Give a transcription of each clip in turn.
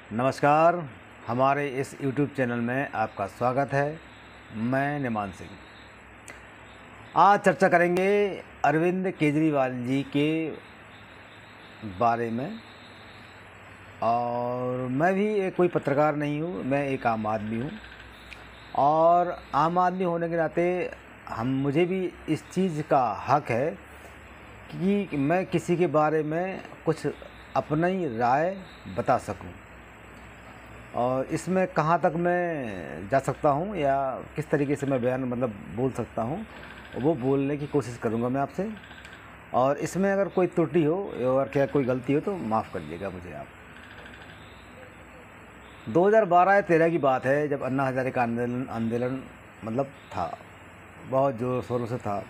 नमस्कार, हमारे इस YouTube चैनल में आपका स्वागत है। मैं निमान सिंह। आज चर्चा करेंगे अरविंद केजरीवाल जी के बारे में। और मैं भी कोई पत्रकार नहीं हूँ, मैं एक आम आदमी हूँ। और आम आदमी होने के नाते मुझे भी इस चीज़ का हक है कि मैं किसी के बारे में कुछ अपनी राय बता सकूं। और इसमें कहाँ तक मैं जा सकता हूँ या किस तरीके से मैं बयान बोल सकता हूँ, वो बोलने की कोशिश करूँगा मैं आपसे। और इसमें अगर कोई त्रुटि हो और क्या कोई गलती हो तो माफ़ कर लीजिएगा मुझे आप। 2012 या 13 की बात है, जब अन्ना हज़ारे का आंदोलन था, बहुत ज़ोर शोरों से था।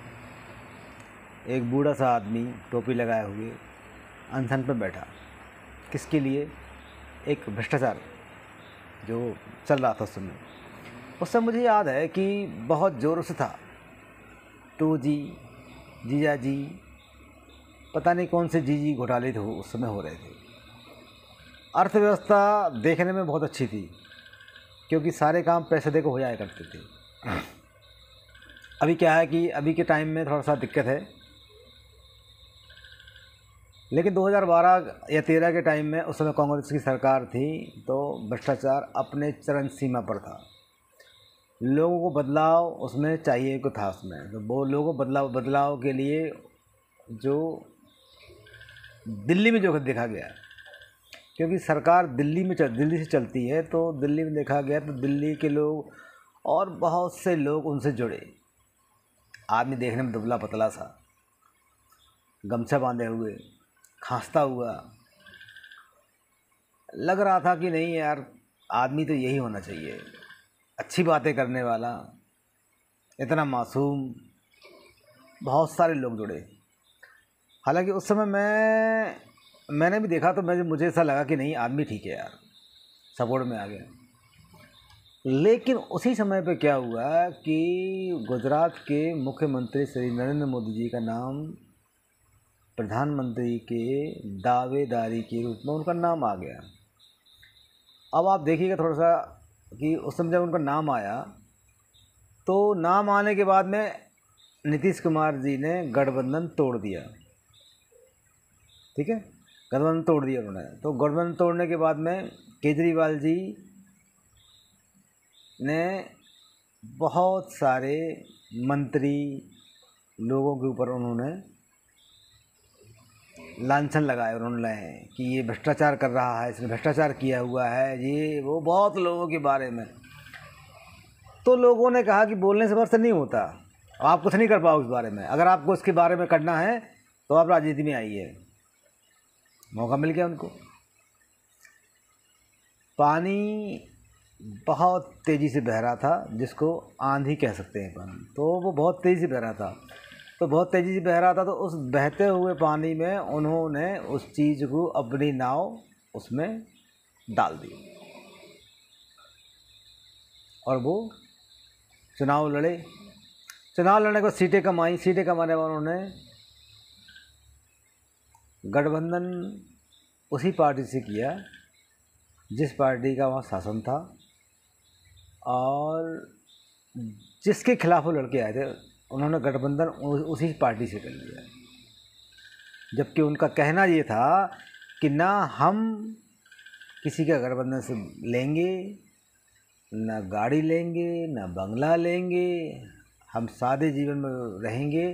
एक बूढ़ा सा आदमी टोपी लगाए हुए अनशन पर बैठा। किसके लिए? एक भ्रष्टाचार जो चल रहा था उस समय मुझे याद है कि बहुत ज़ोरों से था, तो जीजा जी, पता नहीं कौन से जी घोटाले थे उस समय हो रहे थे। अर्थव्यवस्था देखने में बहुत अच्छी थी क्योंकि सारे काम पैसे दे के हो जाया करते थे। अभी क्या है कि अभी के टाइम में थोड़ा सा दिक्कत है, लेकिन 2012 या 13 के टाइम में उस समय कांग्रेस की सरकार थी, तो भ्रष्टाचार अपने चरम सीमा पर था। लोगों को बदलाव उसमें चाहिए को था उसमें, तो वो लोगों को बदलाव के लिए जो दिल्ली में जो देखा गया, क्योंकि सरकार दिल्ली से चलती है, तो दिल्ली में देखा गया तो दिल्ली के लोग और बहुत से लोग उनसे जुड़े। आदमी देखने में दुबला पतला सा, गमछा बांधे हुए, खांसता हुआ, लग रहा था कि नहीं यार, आदमी तो यही होना चाहिए, अच्छी बातें करने वाला, इतना मासूम। बहुत सारे लोग जुड़े। हालांकि उस समय मैंने भी देखा तो मुझे ऐसा लगा कि नहीं, आदमी ठीक है यार, सपोर्ट में आ गया। लेकिन उसी समय पे क्या हुआ कि गुजरात के मुख्यमंत्री श्री नरेंद्र मोदी जी का नाम प्रधानमंत्री के दावेदारी के रूप में उनका नाम आ गया। अब आप देखिएगा थोड़ा सा कि उस समय जब उनका नाम आया, तो नाम आने के बाद में नीतीश कुमार जी ने गठबंधन तोड़ दिया। ठीक है, गठबंधन तोड़ दिया उन्होंने। तो गठबंधन तोड़ने के बाद में केजरीवाल जी ने बहुत सारे मंत्री लोगों के ऊपर उन्होंने लांछन लगाए उन्होंने कि ये भ्रष्टाचार कर रहा है, इसने भ्रष्टाचार किया हुआ है, ये वो, बहुत लोगों के बारे में। तो लोगों ने कहा कि बोलने से बस नहीं होता, आप कुछ नहीं कर पाओ इस बारे में। अगर आपको इसके बारे में करना है तो आप राजनीति में आइए। मौका मिल गया उनको। पानी बहुत तेज़ी से बह रहा था, जिसको आंधी कह सकते हैं पानी, तो वो बहुत तेज़ी से बह रहा था। तो उस बहते हुए पानी में उन्होंने उस चीज़ को, अपनी नाव उसमें डाल दी और वो चुनाव लड़े। चुनाव लड़ने को सीटें कमाने वालों ने गठबंधन उसी पार्टी से किया जिस पार्टी का वहाँ शासन था और जिसके खिलाफ वो लड़के आए थे, उन्होंने गठबंधन उसी पार्टी से कर लिया। जबकि उनका कहना ये था कि ना हम किसी का गठबंधन से लेंगे, ना गाड़ी लेंगे, ना बंगला लेंगे, हम सादे जीवन में रहेंगे,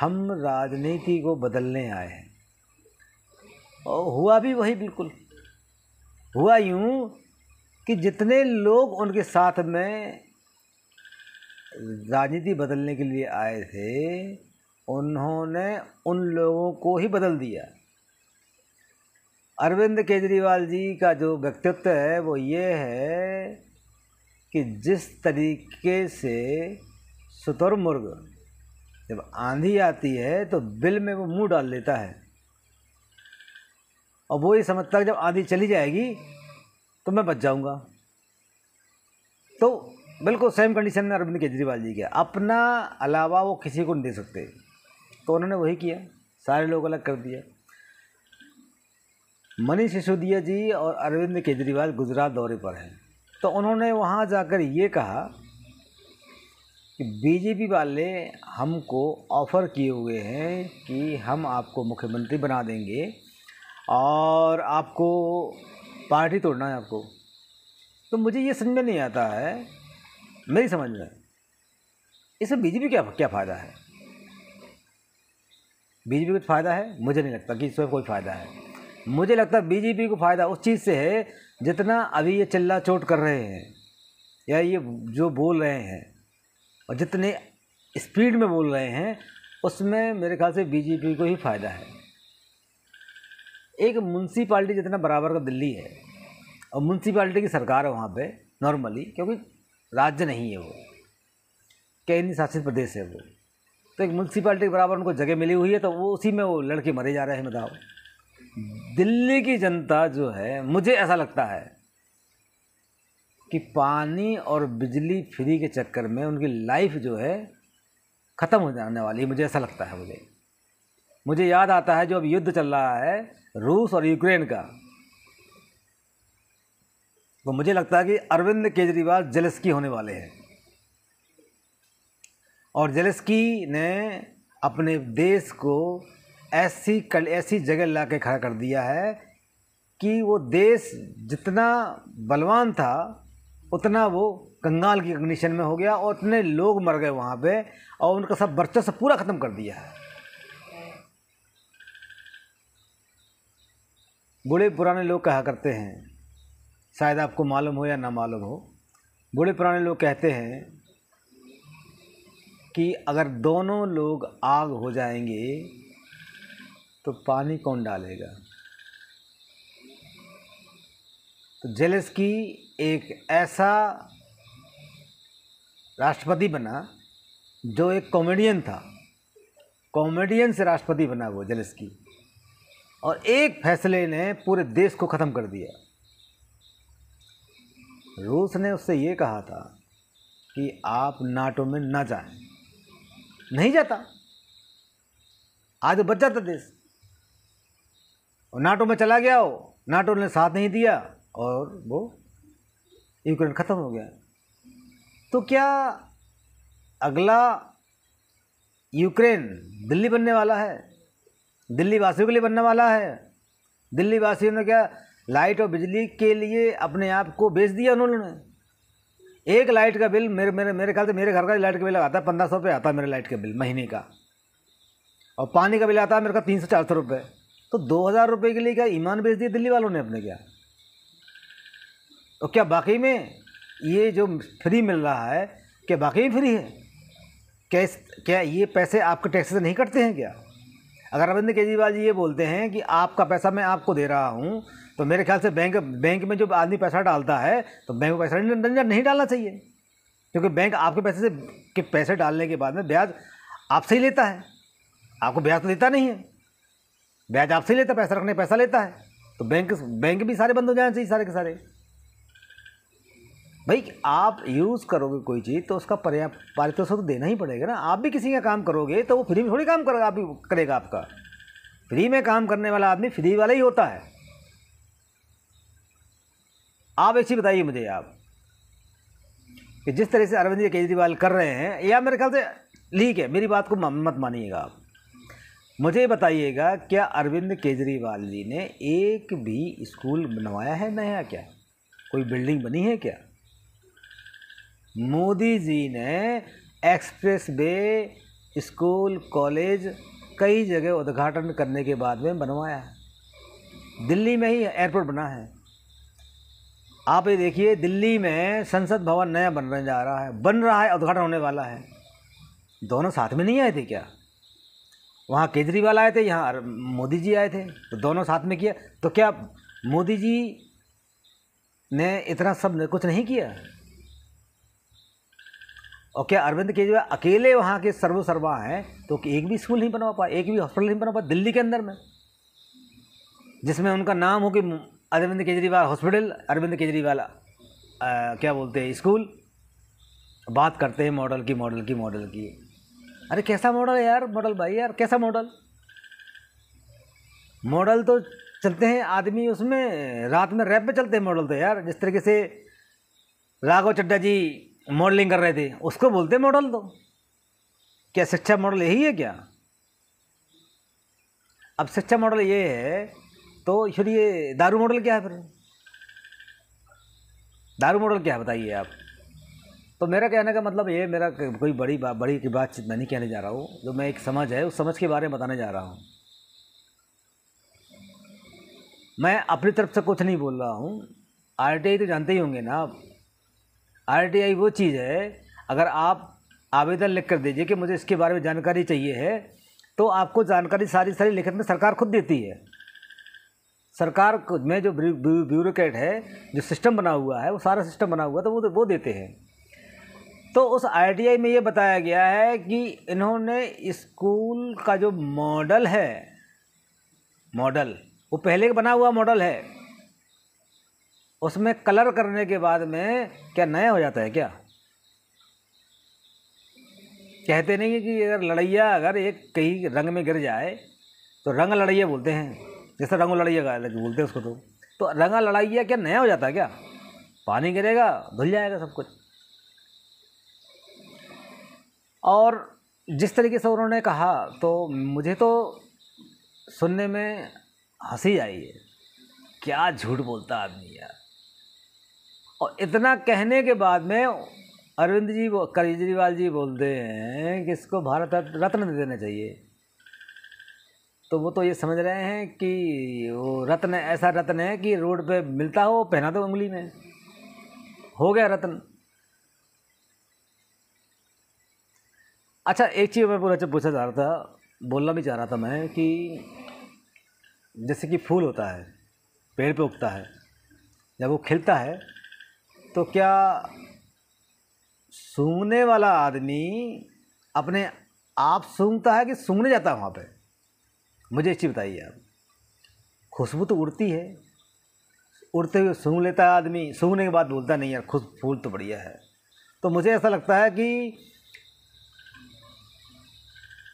हम राजनीति को बदलने आए हैं। और हुआ भी वही, बिल्कुल हुआ यूँ कि जितने लोग उनके साथ में राजनीति बदलने के लिए आए थे, उन्होंने उन लोगों को ही बदल दिया। अरविंद केजरीवाल जी का जो व्यक्तित्व है वो ये है कि जिस तरीके से शुतुरमुर्ग जब आंधी आती है तो बिल में वो मुंह डाल लेता है, और वो ये समझता है जब आंधी चली जाएगी तो मैं बच जाऊंगा। तो बिल्कुल सेम कंडीशन में अरविंद केजरीवाल जी के, अपना अलावा वो किसी को नहीं दे सकते। तो उन्होंने वही किया, सारे लोग अलग कर दिया। मनीष सिसोदिया जी और अरविंद केजरीवाल गुजरात दौरे पर हैं, तो उन्होंने वहाँ जाकर ये कहा कि बीजेपी वाले हमको ऑफ़र किए हुए हैं कि हम आपको मुख्यमंत्री बना देंगे और आपको पार्टी तोड़ना है आपको। तो मुझे ये समझ में नहीं आता है, मेरी समझ में इसमें बीजेपी क्या क्या फ़ायदा है? बीजेपी को फ़ायदा है? मुझे नहीं लगता कि इसमें कोई फ़ायदा है। मुझे लगता है बीजेपी को फ़ायदा उस चीज़ से है जितना अभी ये चिल्ला चोट कर रहे हैं या ये जो बोल रहे हैं और जितने स्पीड में बोल रहे हैं, उसमें मेरे ख्याल से बीजेपी को ही फ़ायदा है। एक म्युनिसिपालिटी जितना बराबर का दिल्ली है और म्युनिसिपालिटी की सरकार है वहाँ पे नॉर्मली, क्योंकि राज्य नहीं है वो, केंद्र शासित प्रदेश है वो, तो एक म्युनिसिपालिटी के बराबर उनको जगह मिली हुई है, तो वो उसी में वो लड़के मरे जा रहे हैं। बताओ, दिल्ली की जनता जो है, मुझे ऐसा लगता है कि पानी और बिजली फ्री के चक्कर में उनकी लाइफ जो है ख़त्म हो जाने वाली है। मुझे ऐसा लगता है। मुझे याद आता है जो अब युद्ध चल रहा है रूस और यूक्रेन का, तो मुझे लगता है कि अरविंद केजरीवाल जेलेस्की होने वाले हैं और जेलेस्की ने अपने देश को ऐसी जगह ला के खड़ा कर दिया है कि वो देश जितना बलवान था उतना वो कंगाल की कंडीशन में हो गया और उतने लोग मर गए वहाँ पे और उनका सब वर्चस्व पूरा ख़त्म कर दिया है। बूढ़े पुराने लोग कहा करते हैं, शायद आपको मालूम हो या ना मालूम हो, बूढ़े पुराने लोग कहते हैं कि अगर दोनों लोग आग हो जाएंगे तो पानी कौन डालेगा। तो जेलेस्की एक ऐसा राष्ट्रपति बना जो एक कॉमेडियन था, कॉमेडियन से राष्ट्रपति बना वो जेलेस्की, और एक फैसले ने पूरे देश को ख़त्म कर दिया। रूस ने उससे ये कहा था कि आप नाटो में ना जाएं, नहीं जाता, आज बच जाता देश, और नाटो में चला गया हो, नाटो ने साथ नहीं दिया और वो यूक्रेन ख़त्म हो गया। तो क्या अगला यूक्रेन दिल्ली बनने वाला है? दिल्ली वासियों के लिए बनने वाला है? दिल्ली वासियों ने क्या लाइट और बिजली के लिए अपने आप को बेच दिया उन्होंने? एक लाइट का बिल मेरे ख्याल से मेरे घर का लाइट का बिल आता है 1500 रुपये आता है मेरे लाइट का बिल महीने का, और पानी का बिल आता है मेरे का 300-400 रुपये। तो 2000 रुपये के लिए क्या ईमान बेच दिया दिल्ली वालों ने अपने? क्या और क्या बाकी में ये जो फ्री मिल रहा है क्या बाकी में फ्री है? क्या ये पैसे आपके टैक्स से नहीं कटते हैं क्या? अगर अरविंद केजरीवाल जी ये बोलते हैं कि आपका पैसा मैं आपको दे रहा हूँ, तो मेरे ख्याल से बैंक में जो आदमी पैसा डालता है तो बैंक में पैसा नहीं डालना चाहिए, क्योंकि बैंक आपके पैसे डालने के बाद में ब्याज आपसे ही लेता है, आपको ब्याज तो देता नहीं है, ब्याज आपसे ही लेता, पैसा रखने पैसा लेता है। तो बैंक भी सारे बंद हो जाने चाहिए, सारे के सारे। भाई आप यूज़ करोगे कोई चीज़ तो उसका पारितोषिक तो देना ही पड़ेगा ना। आप भी किसी का काम करोगे तो वो फ्री में थोड़ी काम करेगा आपका। फ्री में काम करने वाला आदमी फ्री वाला ही होता है। आप एक चीज़ बताइए मुझे आप कि जिस तरह से अरविंद केजरीवाल कर रहे हैं, या मेरे ख्याल से ठीक है, मेरी बात को मत मानिएगा आप, मुझे बताइएगा क्या अरविंद केजरीवाल जी ने एक भी स्कूल बनवाया है नया? क्या कोई बिल्डिंग बनी है क्या? मोदी जी ने एक्सप्रेस वे, स्कूल, कॉलेज कई जगह उद्घाटन करने के बाद में बनवाया है। दिल्ली में ही एयरपोर्ट बना है। आप ये देखिए, दिल्ली में संसद भवन नया बन रहा है, उद्घाटन होने वाला है। दोनों साथ में नहीं आए थे क्या? वहाँ केजरीवाल आए थे, यहाँ मोदी जी आए थे, तो दोनों साथ में किया। तो क्या मोदी जी ने इतना सब कुछ नहीं किया? और क्या अरविंद केजरीवाल अकेले वहाँ के सर्वा हैं तो एक भी स्कूल नहीं बनवा पाए, एक भी हॉस्पिटल नहीं बनवा पाए दिल्ली के अंदर में, जिसमें उनका नाम हो कि अरविंद केजरीवाल हॉस्पिटल, अरविंद केजरीवाल क्या बोलते हैं स्कूल। बात करते हैं मॉडल की। अरे कैसा मॉडल है यार? मॉडल भाई यार, कैसा मॉडल तो चलते हैं आदमी उसमें, रात में रैप पे चलते हैं मॉडल तो यार। जिस तरीके से राघव चड्ढा जी मॉडलिंग कर रहे थे, उसको बोलते हैं मॉडल। तो क्या शिक्षा मॉडल यही है क्या? अब शिक्षा मॉडल ये है तो फिर ये दारू मॉडल क्या है? फिर दारू मॉडल क्या है बताइए आप। तो मेरा कहने का मतलब ये, मेरा कोई बड़ी की बातचीत मैं नहीं कहने जा रहा हूँ। जो मैं एक समझ है, उस समझ के बारे में बताने जा रहा हूँ। मैं अपनी तरफ से कुछ नहीं बोल रहा हूँ। आरटीआई तो जानते ही होंगे ना आप। आरटीआई वो चीज़ है, अगर आप आवेदन लिख कर दीजिए कि मुझे इसके बारे में जानकारी चाहिए है, तो आपको जानकारी सारी लिखित में सरकार खुद देती है। सरकार में जो ब्यूरोक्रेट है, जो सिस्टम बना हुआ है, वो सारा सिस्टम बना हुआ है, तो वो देते हैं। तो उस आरटीआई में ये बताया गया है कि इन्होंने स्कूल का जो मॉडल है, मॉडल वो पहले का बना हुआ मॉडल है, उसमें कलर करने के बाद में क्या नया हो जाता है क्या? कहते नहीं है कि अगर लड़ैया अगर एक कहीं रंग में गिर जाए तो रंग लड़ैया बोलते हैं, जैसे रंग लड़ैया बोलते हैं उसको। तो रंगा लड़ैया क्या नया हो जाता है क्या? पानी गिरेगा धुल जाएगा सब कुछ। और जिस तरीके से उन्होंने कहा, तो मुझे तो सुनने में हंसी आई है। क्या झूठ बोलता आदमी यार। और इतना कहने के बाद में अरविंद जी केजरीवाल जी बोलते हैं कि इसको भारत रत्न दे देना चाहिए। तो वो तो ये समझ रहे हैं कि वो रत्न ऐसा रत्न है कि रोड पे मिलता हो, पहना दो उंगली में, हो गया रत्न। अच्छा, एक चीज़ मैं पूछा जा रहा था, बोलना भी चाह रहा था मैं, कि जैसे कि फूल होता है, पेड़ पे उगता है, जब वो खिलता है तो क्या सूंघने वाला आदमी अपने आप सूंघता है कि सूंघने जाता है वहाँ पे? मुझे एक चीज़ बताइए आप। खुशबू तो उड़ती है, उड़ते हुए सूंघ लेता है आदमी, सूंघने के बाद बोलता नहीं यार खुद फूल तो बढ़िया है। तो मुझे ऐसा लगता है कि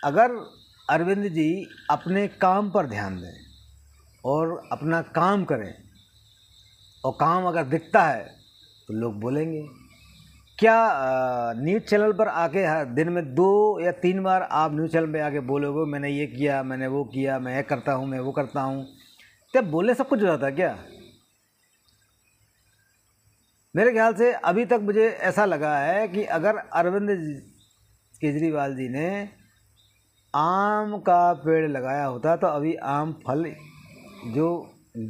अगर अरविंद जी अपने काम पर ध्यान दें और अपना काम करें, और काम अगर दिखता है तो लोग बोलेंगे। क्या न्यूज़ चैनल पर आके दिन में 2 या 3 बार आप न्यूज़ चैनल पे आके बोलोगे मैंने ये किया, मैंने वो किया, मैं ये करता हूँ, मैं वो करता हूँ, क्या बोलने सब कुछ हो जाता है क्या? मेरे ख्याल से अभी तक मुझे ऐसा लगा है कि अगर अरविंद केजरीवाल जी ने आम का पेड़ लगाया होता तो अभी आम फल जो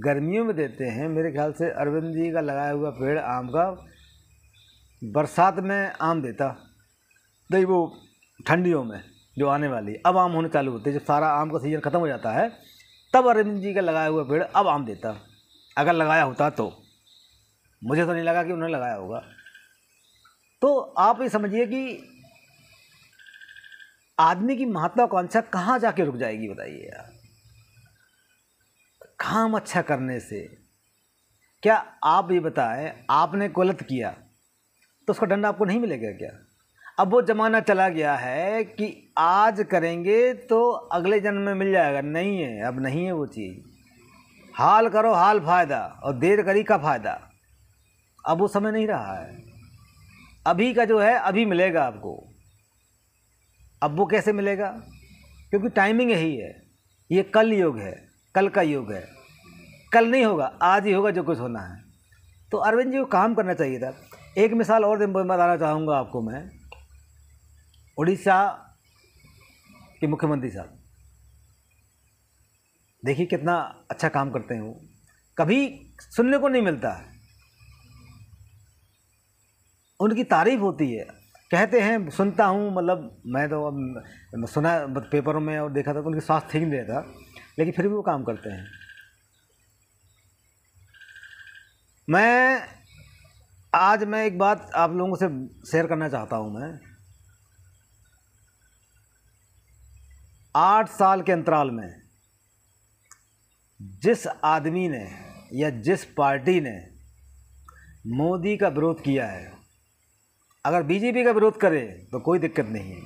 गर्मियों में देते हैं, मेरे ख्याल से अरविंद जी का लगाया हुआ पेड़ आम का बरसात में आम देता। नहीं, वो ठंडियों में जो आने वाली, अब आम होने चालू होते, जब सारा आम का सीज़न ख़त्म हो जाता है, तब अरविंद जी का लगाया हुआ पेड़ अब आम देता, अगर लगाया होता तो। मुझे तो नहीं लगा कि उन्होंने लगाया होगा। तो आप ये समझिए कि आदमी की महत्वाकांक्षा कहाँ जाके रुक जाएगी बताइए यार। काम अच्छा करने से क्या, आप ये बताएं, आपने गलत किया तो उसका दंड आपको नहीं मिलेगा क्या? अब वो ज़माना चला गया है कि आज करेंगे तो अगले जन्म में मिल जाएगा, नहीं है, अब नहीं है वो चीज़। हाल करो हाल फ़ायदा, और देर करी का फ़ायदा। अब वो समय नहीं रहा है। अभी का जो है अभी मिलेगा आपको। अब वो कैसे मिलेगा? क्योंकि टाइमिंग यही है, ये कल युग है, कल का युग है। कल नहीं होगा, आज ही होगा जो कुछ होना है। तो अरविंद जी को काम करना चाहिए था। एक मिसाल और बताना चाहूँगा आपको मैं। उड़ीसा के मुख्यमंत्री साहब, देखिए कितना अच्छा काम करते हैं वो, कभी सुनने को नहीं मिलता है, उनकी तारीफ होती है, कहते हैं, सुनता हूँ, मतलब मैं तो अब सुना पेपरों में और देखा था तो उनकी स्वास्थ्य ठीक नहीं रहता, लेकिन फिर भी वो काम करते हैं। आज मैं एक बात आप लोगों से शेयर करना चाहता हूँ। मैं 8 साल के अंतराल में जिस आदमी ने या जिस पार्टी ने मोदी का विरोध किया है, अगर बीजेपी का विरोध करे तो कोई दिक्कत नहीं है।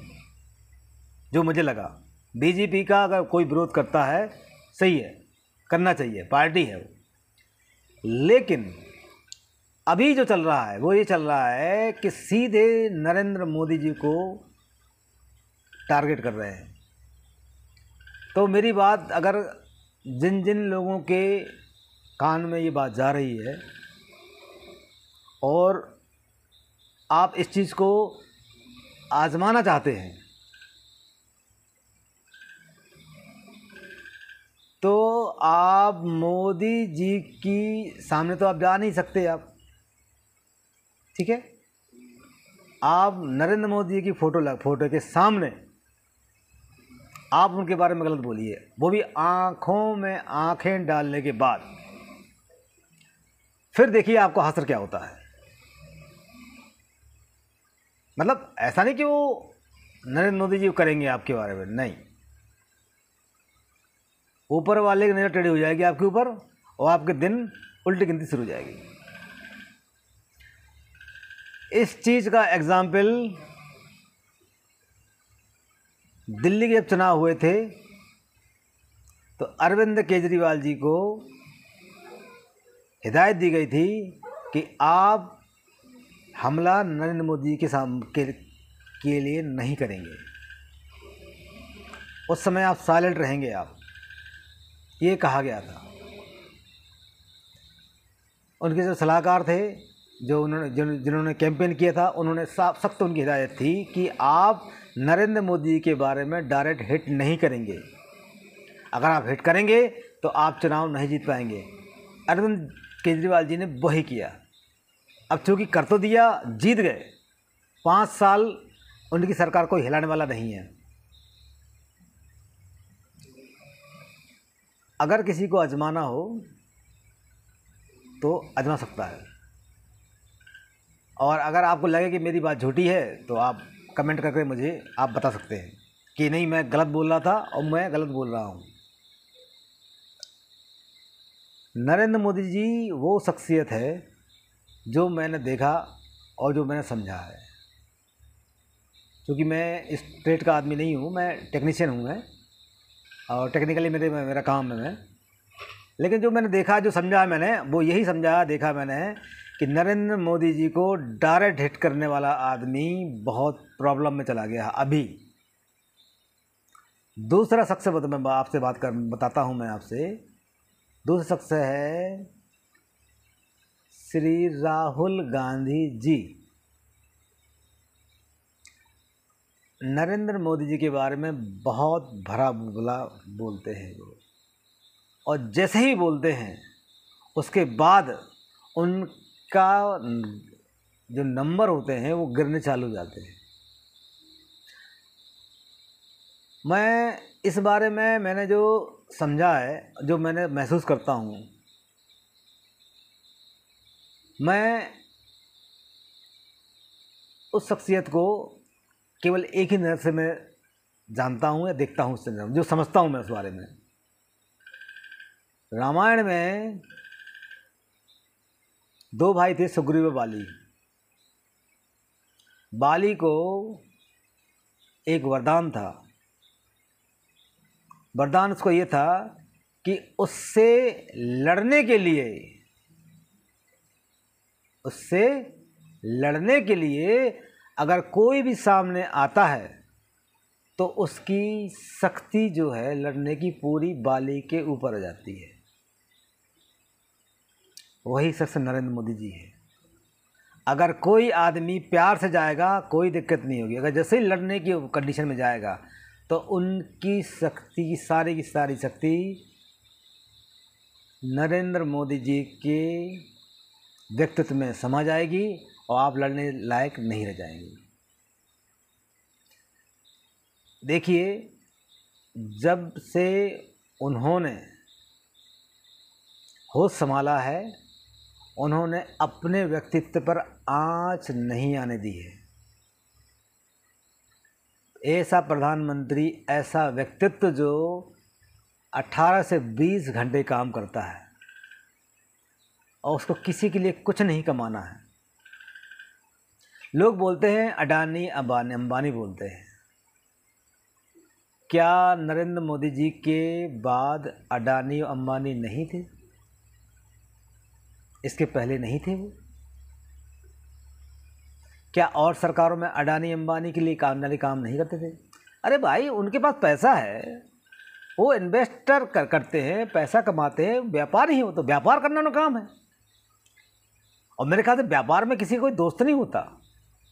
जो मुझे लगा बीजेपी का अगर कोई विरोध करता है सही है, करना चाहिए, पार्टी है वो। लेकिन अभी जो चल रहा है वो ये चल रहा है कि सीधे नरेंद्र मोदी जी को टारगेट कर रहे हैं। तो मेरी बात अगर जिन जिन लोगों के कान में ये बात जा रही है और आप इस चीज़ को आजमाना चाहते हैं, तो आप मोदी जी की सामने तो आप जा नहीं सकते आप, ठीक है। आप नरेंद्र मोदी जी की फोटो के सामने आप उनके बारे में गलत बोलिए, वो भी आँखों में आँखें डालने के बाद। फिर देखिए आपको हासिल क्या होता है। मतलब ऐसा नहीं कि वो नरेंद्र मोदी जी करेंगे आपके बारे में, नहीं, ऊपर वाले की नज़र टेढ़ी हो जाएगी आपके ऊपर और आपके दिन उल्टी गिनती शुरू हो जाएगी। इस चीज़ का एग्जाम्पल दिल्ली के जब चुनाव हुए थे तो अरविंद केजरीवाल जी को हिदायत दी गई थी कि आप हमला नरेंद्र मोदी के लिए नहीं करेंगे, उस समय आप साइलेंट रहेंगे, आप, ये कहा गया था। उनके जो सलाहकार थे, जो जिन्होंने कैंपेन किया था, उन्होंने सख्त उनकी हिदायत थी कि आप नरेंद्र मोदी के बारे में डायरेक्ट हिट नहीं करेंगे। अगर आप हिट करेंगे तो आप चुनाव नहीं जीत पाएंगे। अरविंद केजरीवाल जी ने वही किया। अब चूँकि कर तो दिया, जीत गए, 5 साल उनकी सरकार कोई हिलाने वाला नहीं है। अगर किसी को आजमाना हो तो आजमा सकता है, और अगर आपको लगे कि मेरी बात झूठी है तो आप कमेंट करके मुझे आप बता सकते हैं कि नहीं, मैं गलत बोल रहा था और मैं गलत बोल रहा हूँ। नरेंद्र मोदी जी वो शख्सियत है जो मैंने देखा और जो मैंने समझा है। क्योंकि मैं इस ट्रेड का आदमी नहीं हूँ, मैं टेक्नीशियन हूँ, मैं, और टेक्निकली मेरा काम है मैं, लेकिन जो मैंने देखा, जो समझा मैंने, वो यही समझा, देखा मैंने कि नरेंद्र मोदी जी को डायरेक्ट हिट करने वाला आदमी बहुत प्रॉब्लम में चला गया अभी। दूसरा शख्स मैं आपसे बताता हूँ मैं आपसे। दूसरा शख्स है श्री राहुल गांधी जी। नरेंद्र मोदी जी के बारे में बहुत भरा बुरा बोलते हैं वो, और जैसे ही बोलते हैं उसके बाद उनका जो नंबर होते हैं वो गिरने चालू हो जाते हैं। मैं इस बारे में मैंने जो समझा है, जो मैंने महसूस करता हूँ, मैं उस शख्सियत को केवल एक ही नज़र से मैं जानता हूँ या देखता हूँ, उससे जो समझता हूँ मैं उस बारे में। रामायण में 2 भाई थे, सुग्रीव और बाली। बाली को एक वरदान था। वरदान उसको ये था कि उससे लड़ने के लिए अगर कोई भी सामने आता है तो उसकी शक्ति जो है लड़ने की पूरी बाली के ऊपर आ जाती है। वही शख्स नरेंद्र मोदी जी है। अगर कोई आदमी प्यार से जाएगा कोई दिक्कत नहीं होगी, अगर जैसे ही लड़ने की कंडीशन में जाएगा तो उनकी शक्ति की सारी शक्ति नरेंद्र मोदी जी के व्यक्तित्व में समा जाएगी और आप लड़ने लायक नहीं रह जाएंगे। देखिए, जब से उन्होंने होश संभाला है, उन्होंने अपने व्यक्तित्व पर आंच नहीं आने दी है। ऐसा प्रधानमंत्री, ऐसा व्यक्तित्व जो 18 से 20 घंटे काम करता है और उसको किसी के लिए कुछ नहीं कमाना है। लोग बोलते हैं अडानी, अंबानी बोलते हैं, क्या नरेंद्र मोदी जी के बाद अडानी और अंबानी नहीं थे? इसके पहले नहीं थे वो? क्या और सरकारों में अडानी अंबानी के लिए काम नहीं करते थे? अरे भाई, उनके पास पैसा है, वो इन्वेस्टर करते हैं, पैसा कमाते हैं, व्यापारी ही हो, तो व्यापार करना उनका काम है। और मेरे ख्याल से व्यापार में किसी का कोई दोस्त नहीं होता,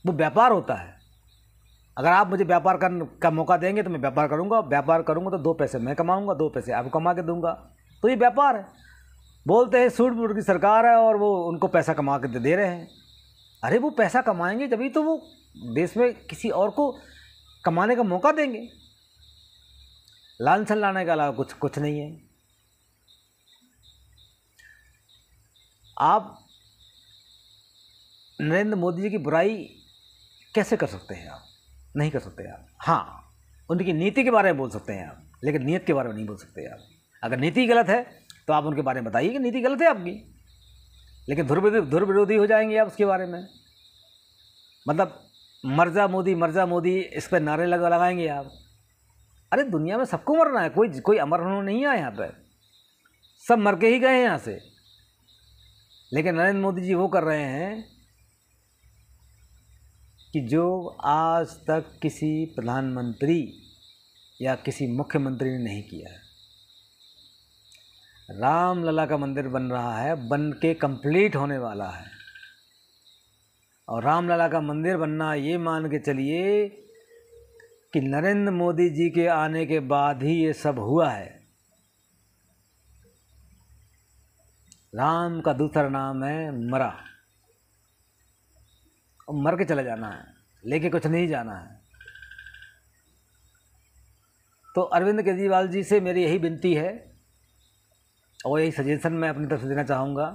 वो व्यापार होता है। अगर आप मुझे व्यापार का मौका देंगे तो मैं व्यापार करूंगा, व्यापार करूंगा तो 2 पैसे मैं कमाऊंगा, 2 पैसे आपको कमा के दूंगा, तो ये व्यापार है। बोलते हैं सूट बूट की सरकार है और वो उनको पैसा कमा के दे रहे हैं। अरे वो पैसा कमाएंगे जभी तो वो देश में किसी और को कमाने का मौका देंगे। लांछन लाने के अलावा कुछ नहीं है। आप नरेंद्र मोदी जी की बुराई कैसे कर सकते हैं? आप नहीं कर सकते आप। हाँ, उनकी नीति के बारे में बोल सकते हैं आप, लेकिन नीयत के बारे में नहीं बोल सकते आप। अगर नीति गलत है तो आप उनके बारे में बताइए कि नीति गलत है आपकी, लेकिन धुर विरोधी हो जाएंगे आप उसके बारे में। मतलब मर जा मोदी इस पर नारे लगाएंगे आप। अरे दुनिया में सबको मरना है, कोई अमर होने नहीं आया यहाँ पर, सब मर के ही गए हैं यहाँ से। लेकिन नरेंद्र मोदी जी वो कर रहे हैं कि जो आज तक किसी प्रधानमंत्री या किसी मुख्यमंत्री ने नहीं किया है। रामलला का मंदिर बन रहा है, बन के कंप्लीट होने वाला है। और रामलला का मंदिर बनना, ये मान के चलिए कि नरेंद्र मोदी जी के आने के बाद ही ये सब हुआ है। राम का दूसरा नाम है मरा, और मर के चले जाना है, लेके कुछ नहीं जाना है। तो अरविंद केजरीवाल जी से मेरी यही विनती है और यही सजेशन मैं अपनी तरफ से देना चाहूँगा।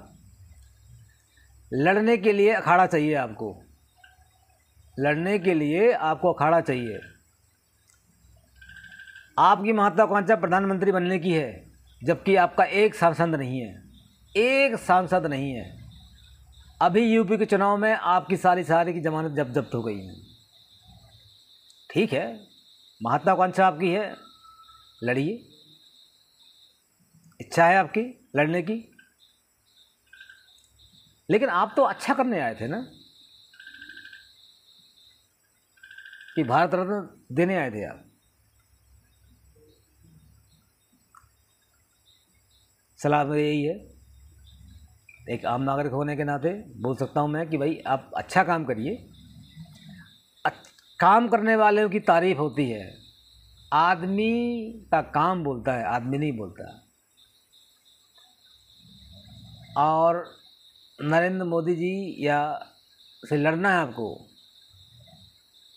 लड़ने के लिए अखाड़ा चाहिए आपको, लड़ने के लिए आपको अखाड़ा चाहिए। आपकी महत्वाकांक्षा प्रधानमंत्री बनने की है, जबकि आपका एक सांसद नहीं है, एक सांसद नहीं है। अभी यूपी के चुनाव में आपकी सारी की जमानत जब्त हो गई है। ठीक है, महत्वाकांक्षा आपकी है, लड़िए, इच्छा है आपकी लड़ने की, लेकिन आप तो अच्छा करने आए थे ना, कि भारत रत्न देने आए थे आप। सलाह मेरी यही है, एक आम नागरिक होने के नाते बोल सकता हूं मैं कि भाई आप अच्छा काम करिए। काम करने वालों की तारीफ होती है, आदमी का काम बोलता है, आदमी नहीं बोलता। और नरेंद्र मोदी जी या से लड़ना है आपको,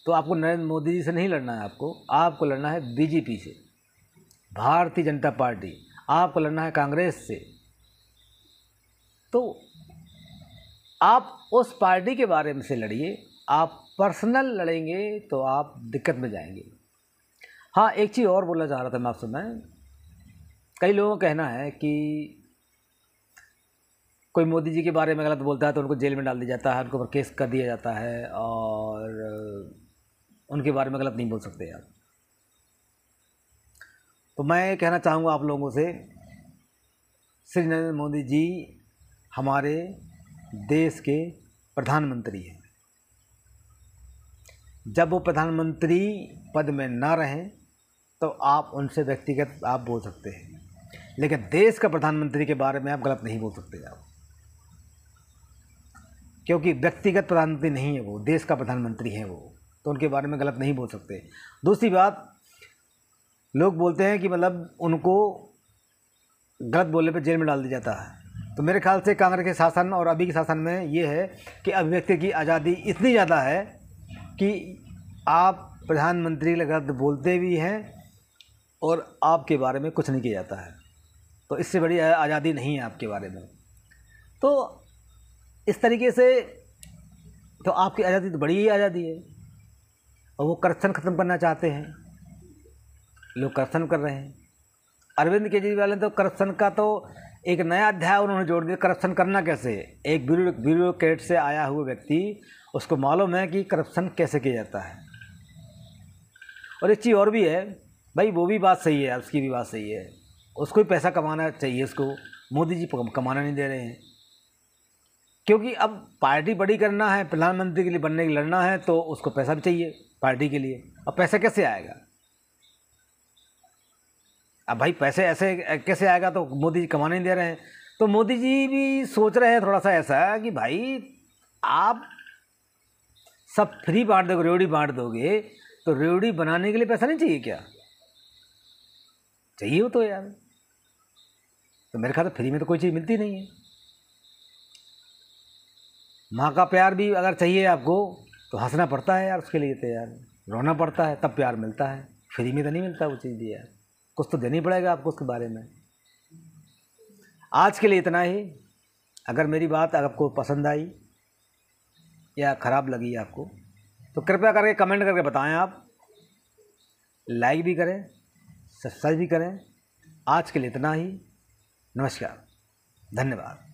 तो आपको नरेंद्र मोदी जी से नहीं लड़ना है, आपको लड़ना है बीजेपी से, भारतीय जनता पार्टी। आपको लड़ना है कांग्रेस से। तो आप उस पार्टी के बारे में से लड़िए। आप पर्सनल लड़ेंगे तो आप दिक्कत में जाएंगे। हाँ, एक चीज़ और बोलना चाह रहा था मैं आपसे। कई लोगों का कहना है कि कोई मोदी जी के बारे में गलत बोलता है तो उनको जेल में डाल दिया जाता है, उनके ऊपर केस कर दिया जाता है, और उनके बारे में गलत नहीं बोल सकते आप। तो मैं कहना चाहूँगा आप लोगों से, श्री नरेंद्र मोदी जी हमारे देश के प्रधानमंत्री हैं। जब वो प्रधानमंत्री पद में ना रहें तो आप उनसे व्यक्तिगत आप बोल सकते हैं, लेकिन देश का प्रधानमंत्री के बारे में आप गलत नहीं बोल सकते आप, क्योंकि व्यक्तिगत प्रधानमंत्री नहीं है वो, देश का प्रधानमंत्री है वो, तो उनके बारे में गलत नहीं बोल सकते। दूसरी बात, लोग बोलते हैं कि मतलब उनको गलत बोलने पर जेल में डाल दिया जाता है। तो मेरे ख्याल से कांग्रेस के शासन और अभी के शासन में ये है कि अभिव्यक्ति की आज़ादी इतनी ज़्यादा है कि आप प्रधानमंत्री गलत बोलते भी हैं और आपके बारे में कुछ नहीं किया जाता है। तो इससे बड़ी आज़ादी नहीं है आपके बारे में। तो इस तरीके से तो आपकी आज़ादी तो बड़ी ही आज़ादी है। और वो करप्शन ख़त्म करना चाहते हैं, लोग करप्शन कर रहे हैं। अरविंद केजरीवाल ने तो करप्शन का तो एक नया अध्याय उन्होंने जोड़ दिया। करप्शन करना कैसे, एक ब्यूरोक्रेट से आया हुआ व्यक्ति, उसको मालूम है कि करप्शन कैसे किया जाता है। और एक चीज़ और भी है, भाई वो भी बात सही है, उसकी भी बात सही है, उसको भी पैसा कमाना चाहिए, उसको मोदी जी कमाना नहीं दे रहे हैं। क्योंकि अब पार्टी बड़ी करना है, प्रधानमंत्री के लिए बनने के लिए लड़ना है, तो उसको पैसा भी चाहिए पार्टी के लिए। अब पैसा कैसे आएगा? अब भाई पैसे ऐसे कैसे आएगा? तो मोदी जी कमाने नहीं दे रहे हैं। तो मोदी जी भी सोच रहे हैं थोड़ा सा ऐसा कि भाई आप सब फ्री बांट दोगे, रेवड़ी बांट दोगे, तो रेवड़ी बनाने के लिए पैसा नहीं चाहिए क्या? चाहिए हो तो यार। तो मेरे ख्याल से फ्री में तो कोई चीज़ मिलती नहीं है। माँ का प्यार भी अगर चाहिए आपको तो हंसना पड़ता है यार, उसके लिए तो यार रोना पड़ता है, तब प्यार मिलता है। फ्री में तो नहीं मिलता वो चीज़ भी यार, कुछ तो देना ही पड़ेगा आपको उसके बारे में। आज के लिए इतना ही। अगर मेरी बात आपको पसंद आई या ख़राब लगी आपको, तो कृपया करके कमेंट करके बताएं। आप लाइक भी करें, सब्सक्राइब भी करें। आज के लिए इतना ही। नमस्कार, धन्यवाद।